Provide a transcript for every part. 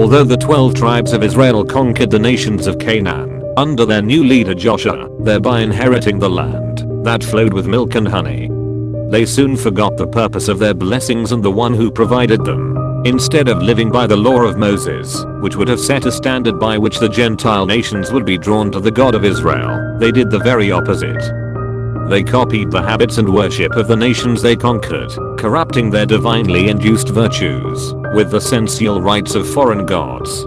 Although the 12 tribes of Israel conquered the nations of Canaan under their new leader Joshua, thereby inheriting the land that flowed with milk and honey, they soon forgot the purpose of their blessings and the one who provided them. Instead of living by the law of Moses, which would have set a standard by which the Gentile nations would be drawn to the God of Israel, they did the very opposite. They copied the habits and worship of the nations they conquered, corrupting their divinely induced virtues with the sensual rites of foreign gods.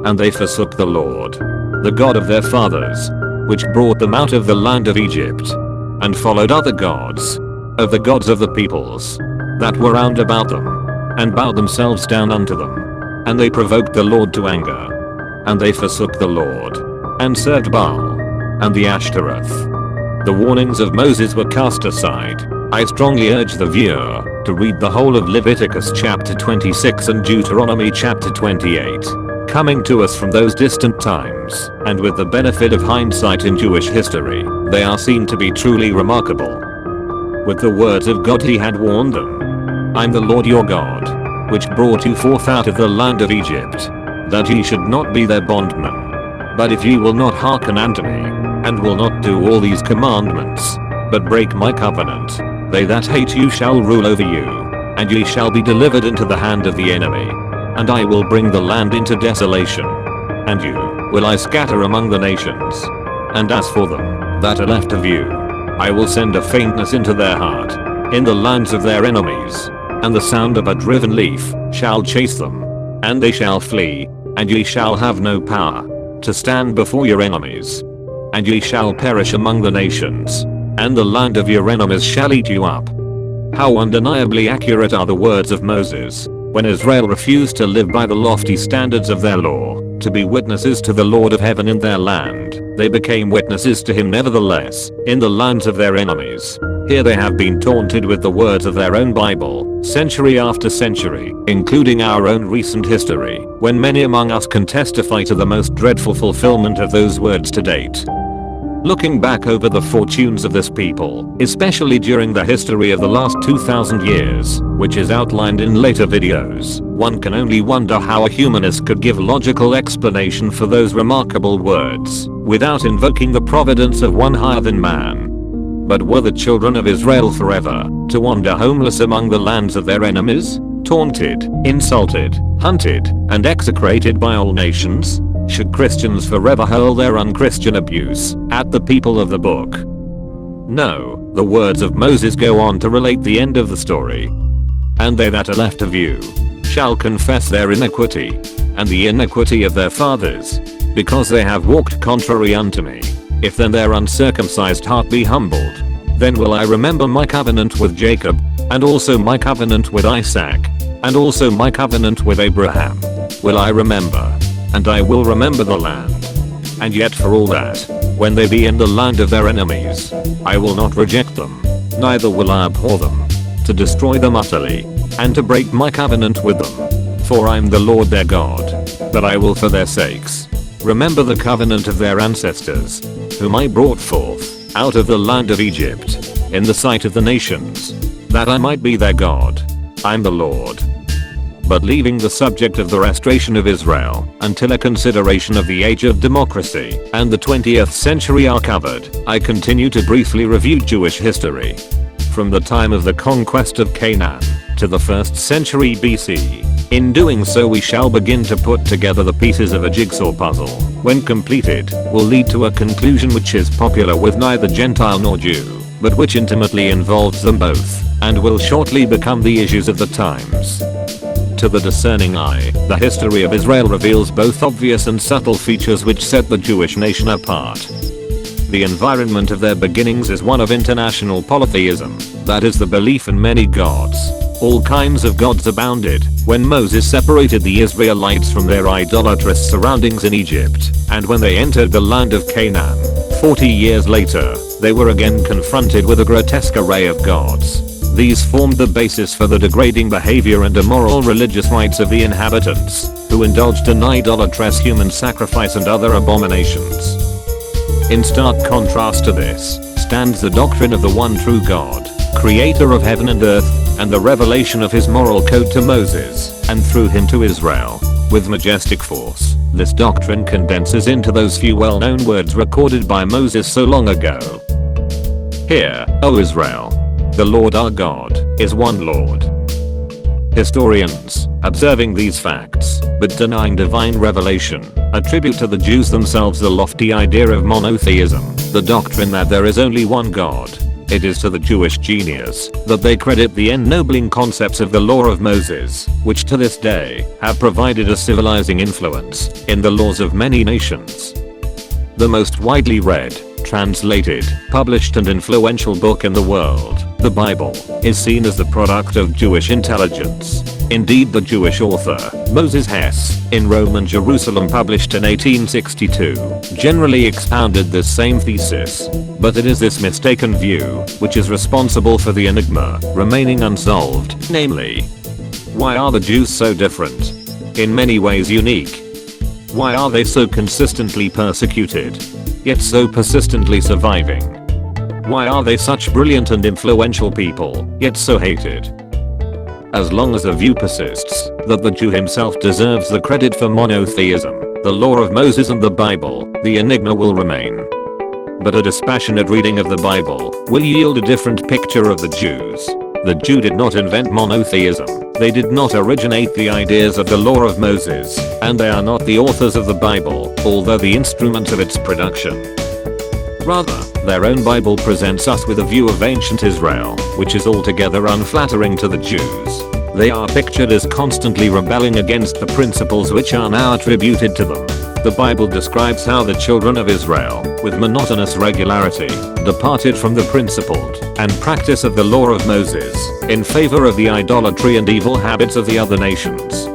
And they forsook the Lord, the God of their fathers, which brought them out of the land of Egypt, and followed other gods, of the gods of the peoples that were round about them, and bowed themselves down unto them. And they provoked the Lord to anger. And they forsook the Lord, and served Baal, and the Ashtoreth. The warnings of Moses were cast aside. I strongly urge the viewer to read the whole of Leviticus chapter 26 and Deuteronomy chapter 28. Coming to us from those distant times, and with the benefit of hindsight in Jewish history, they are seen to be truly remarkable. With the words of God he had warned them. I'm the Lord your God, which brought you forth out of the land of Egypt, that ye should not be their bondmen. But if ye will not hearken unto me, and will not do all these commandments, but break my covenant, they that hate you shall rule over you, and ye shall be delivered into the hand of the enemy. And I will bring the land into desolation, and you will I scatter among the nations. And as for them that are left of you, I will send a faintness into their heart, in the lands of their enemies, and the sound of a driven leaf shall chase them, and they shall flee, and ye shall have no power to stand before your enemies. And ye shall perish among the nations, and the land of your enemies shall eat you up. How undeniably accurate are the words of Moses, when Israel refused to live by the lofty standards of their law, to be witnesses to the Lord of heaven in their land. They became witnesses to him nevertheless, in the lands of their enemies. Here they have been taunted with the words of their own Bible, century after century, including our own recent history, when many among us can testify to the most dreadful fulfillment of those words to date. Looking back over the fortunes of this people, especially during the history of the last 2000 years, which is outlined in later videos, one can only wonder how a humanist could give logical explanation for those remarkable words, without invoking the providence of one higher than man. But were the children of Israel forever to wander homeless among the lands of their enemies, taunted, insulted, hunted, and execrated by all nations? Should Christians forever hurl their unchristian abuse at the people of the book? No, the words of Moses go on to relate the end of the story. And they that are left of you shall confess their iniquity, and the iniquity of their fathers, because they have walked contrary unto me. If then their uncircumcised heart be humbled, then will I remember my covenant with Jacob, and also my covenant with Isaac, and also my covenant with Abraham will I remember. And I will remember the land. And yet for all that, when they be in the land of their enemies, I will not reject them, neither will I abhor them, to destroy them utterly, and to break my covenant with them. For I am the Lord their God, but I will for their sakes remember the covenant of their ancestors, whom I brought forth out of the land of Egypt, in the sight of the nations, that I might be their God. I am the Lord. But leaving the subject of the restoration of Israel until a consideration of the age of democracy and the 20th century are covered, I continue to briefly review Jewish history. From the time of the conquest of Canaan to the 1st century BC. In doing so we shall begin to put together the pieces of a jigsaw puzzle. When completed, will lead to a conclusion which is popular with neither Gentile nor Jew, but which intimately involves them both, and will shortly become the issues of the times. To the discerning eye, the history of Israel reveals both obvious and subtle features which set the Jewish nation apart. The environment of their beginnings is one of international polytheism, that is the belief in many gods. All kinds of gods abounded when Moses separated the Israelites from their idolatrous surroundings in Egypt, and when they entered the land of Canaan. 40 years later, they were again confronted with a grotesque array of gods. These formed the basis for the degrading behavior and immoral religious rites of the inhabitants, who indulged in idolatrous human sacrifice and other abominations. In stark contrast to this, stands the doctrine of the one true God, creator of heaven and earth, and the revelation of his moral code to Moses, and through him to Israel. With majestic force, this doctrine condenses into those few well-known words recorded by Moses so long ago. Hear, O Israel, the Lord our God is one Lord. Historians, observing these facts, but denying divine revelation, attribute to the Jews themselves the lofty idea of monotheism, the doctrine that there is only one God. It is to the Jewish genius that they credit the ennobling concepts of the law of Moses, which to this day have provided a civilizing influence in the laws of many nations. The most widely read, translated, published and influential book in the world, the Bible, is seen as the product of Jewish intelligence. Indeed, the Jewish author, Moses Hess, in Rome and Jerusalem published in 1862, generally expounded this same thesis. But it is this mistaken view which is responsible for the enigma remaining unsolved, namely, why are the Jews so different? In many ways unique. Why are they so consistently persecuted, yet so persistently surviving? Why are they such brilliant and influential people, yet so hated? As long as the view persists that the Jew himself deserves the credit for monotheism, the law of Moses and the Bible, the enigma will remain. But a dispassionate reading of the Bible will yield a different picture of the Jews. The Jew did not invent monotheism, they did not originate the ideas of the law of Moses, and they are not the authors of the Bible, although the instruments of its production. Rather, their own Bible presents us with a view of ancient Israel, which is altogether unflattering to the Jews. They are pictured as constantly rebelling against the principles which are now attributed to them. The Bible describes how the children of Israel, with monotonous regularity, departed from the principled and practice of the law of Moses, in favor of the idolatry and evil habits of the other nations.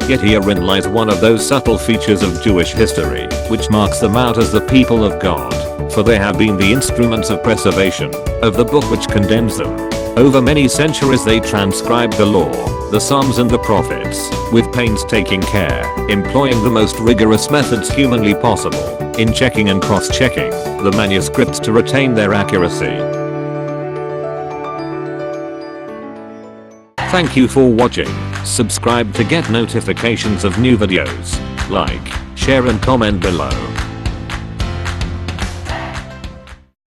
Yet herein lies one of those subtle features of Jewish history, which marks them out as the people of God, for they have been the instruments of preservation of the book which condemns them. Over many centuries they transcribed the law, the Psalms and the prophets, with painstaking care, employing the most rigorous methods humanly possible, in checking and cross-checking the manuscripts to retain their accuracy. Thank you for watching. Subscribe to get notifications of new videos. Like, share and comment below.